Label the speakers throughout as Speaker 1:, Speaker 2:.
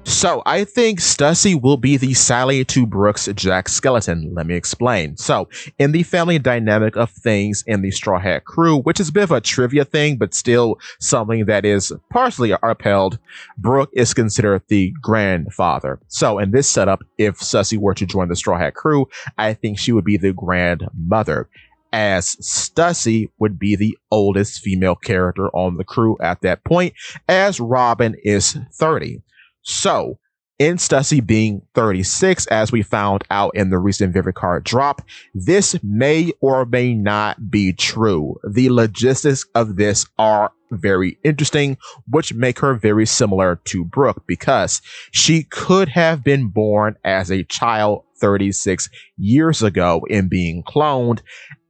Speaker 1: So I think Stussy will be the Sally to Brooks Jack Skellington. Let me explain. So in the family dynamic of things in the Straw Hat Crew, which is a bit of a trivia thing, but still something that is partially upheld, Brooke is considered the grandfather. So in this setup, if Stussy were to join the Straw Hat Crew, I think she would be the grandmother, as Stussy would be the oldest female character on the crew at that point, as Robin is 30. So, in Stussy being 36, as we found out in the recent Vivicard drop, this may or may not be true. The logistics of this are very interesting, which make her very similar to Brooke, because she could have been born as a child 36 years ago in being cloned,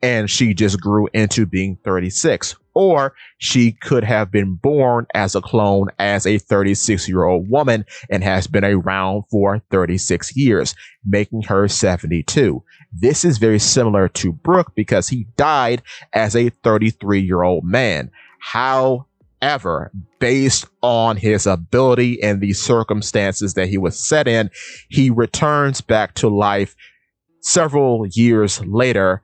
Speaker 1: and she just grew into being 36. Or she could have been born as a clone as a 36-year-old woman and has been around for 36 years, making her 72. This is very similar to Brooke because he died as a 33-year-old man. However, based on his ability and the circumstances that he was set in, he returns back to life several years later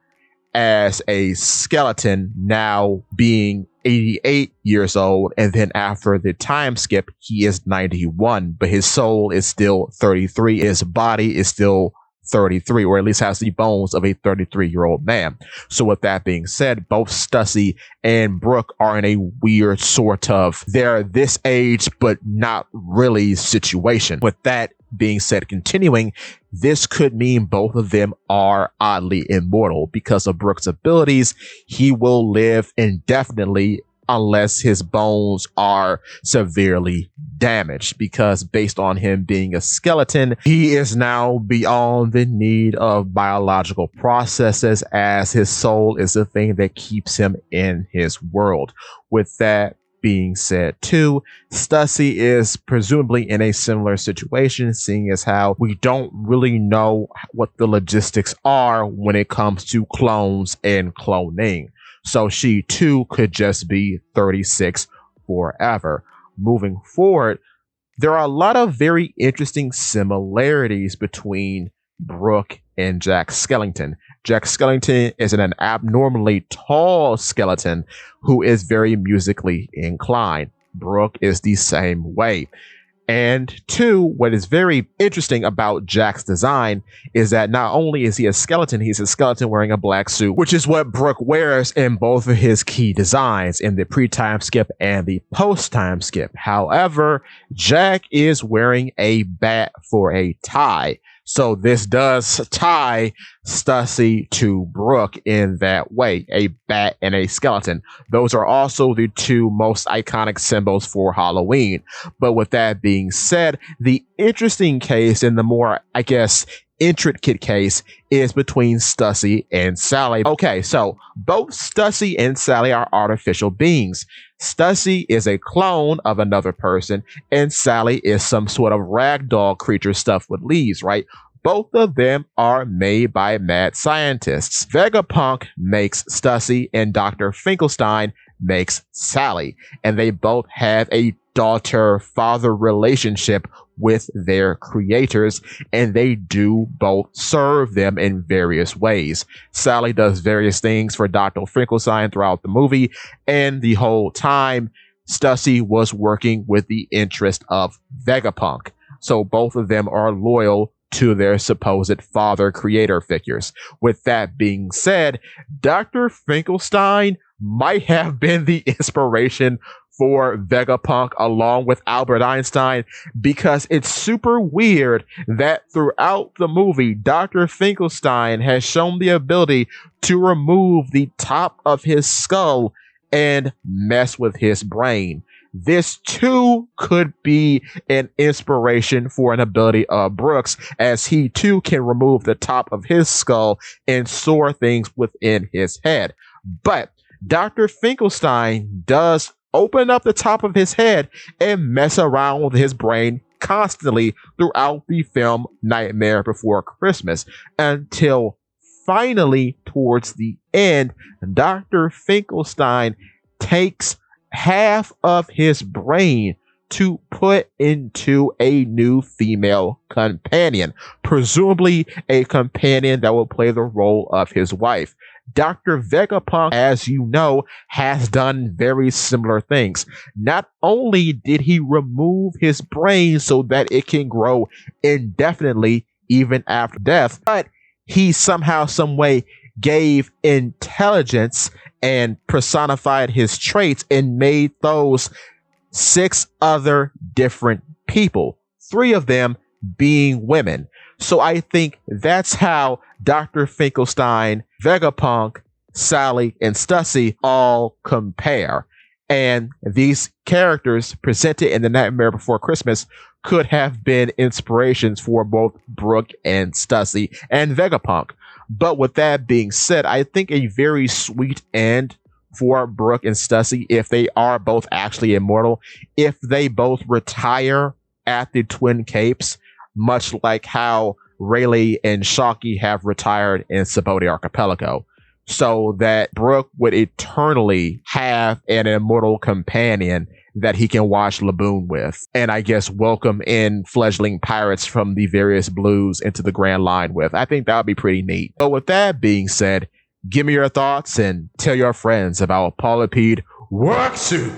Speaker 1: as a skeleton, now being 88 years old, and then after the time skip, he is 91, but his soul is still 33, his body is still 33, or at least has the bones of a 33-year-old man. So with that being said, both Stussy and Brooke are in a weird sort of they're this age but not really situation. With that being said, continuing, this could mean both of them are oddly immortal. Because of Brooke's abilities, he will live indefinitely unless his bones are severely damaged, because based on him being a skeleton, he is now beyond the need of biological processes, as his soul is the thing that keeps him in his world. With that being said, too, Stussy is presumably in a similar situation, seeing as how we don't really know what the logistics are when it comes to clones and cloning. So she too could just be 36 forever. Moving forward, there are a lot of very interesting similarities between Brooke and Jack Skellington. Jack Skellington is an abnormally tall skeleton who is very musically inclined. Brooke is the same way. And two, what is very interesting about Jack's design is that not only is he a skeleton, he's a skeleton wearing a black suit, which is what Brooke wears in both of his key designs, in the pre-time skip and the post-time skip. However, Jack is wearing a bat for a tie. So this does tie Stussy to Brooke in that way, a bat and a skeleton. Those are also the two most iconic symbols for Halloween. But with that being said, the interesting case and the more, I guess, intricate case is between Stussy and Sally. Okay, so both Stussy and Sally are artificial beings. Stussy is a clone of another person, and Sally is some sort of ragdoll creature stuffed with leaves, right? Both of them are made by mad scientists. Vegapunk makes Stussy, and Dr. Finkelstein makes Sally, and they both have a daughter-father relationship with their creators, and they do both serve them in various ways. Sally does various things for Dr. Finkelstein throughout the movie, and the whole time, Stussy was working with the interest of Vegapunk. So both of them are loyal to their supposed father creator figures. With that being said, Dr. Finkelstein might have been the inspiration for Vegapunk along with Albert Einstein, because it's super weird that throughout the movie, Dr. Finkelstein has shown the ability to remove the top of his skull and mess with his brain. This too could be an inspiration for an ability of Brooks, as he too can remove the top of his skull and store things within his head. But Dr. Finkelstein does open up the top of his head and mess around with his brain constantly throughout the film Nightmare Before Christmas, until finally towards the end, Dr. Finkelstein takes half of his brain to put into a new female companion, presumably a companion that will play the role of his wife. Dr. Vegapunk, as you know, has done very similar things. Not only did he remove his brain so that it can grow indefinitely even after death, but he somehow, some way gave intelligence and personified his traits and made those 6 other different people, 3 of them being women. So I think that's how Dr. Finkelstein, Vegapunk, Sally, and Stussy all compare. And these characters presented in The Nightmare Before Christmas could have been inspirations for both Brook and Stussy and Vegapunk. But with that being said, I think a very sweet end for Brook and Stussy, if they are both actually immortal, if they both retire at the Twin Capes, much like how Rayleigh and Shockey have retired in Sabaody Archipelago, so that Brook would eternally have an immortal companion that he can watch Laboon with, and I guess welcome in fledgling pirates from the various blues into the Grand Line with. I think that would be pretty neat. But with that being said, give me your thoughts and tell your friends about Paulipede Work Suit.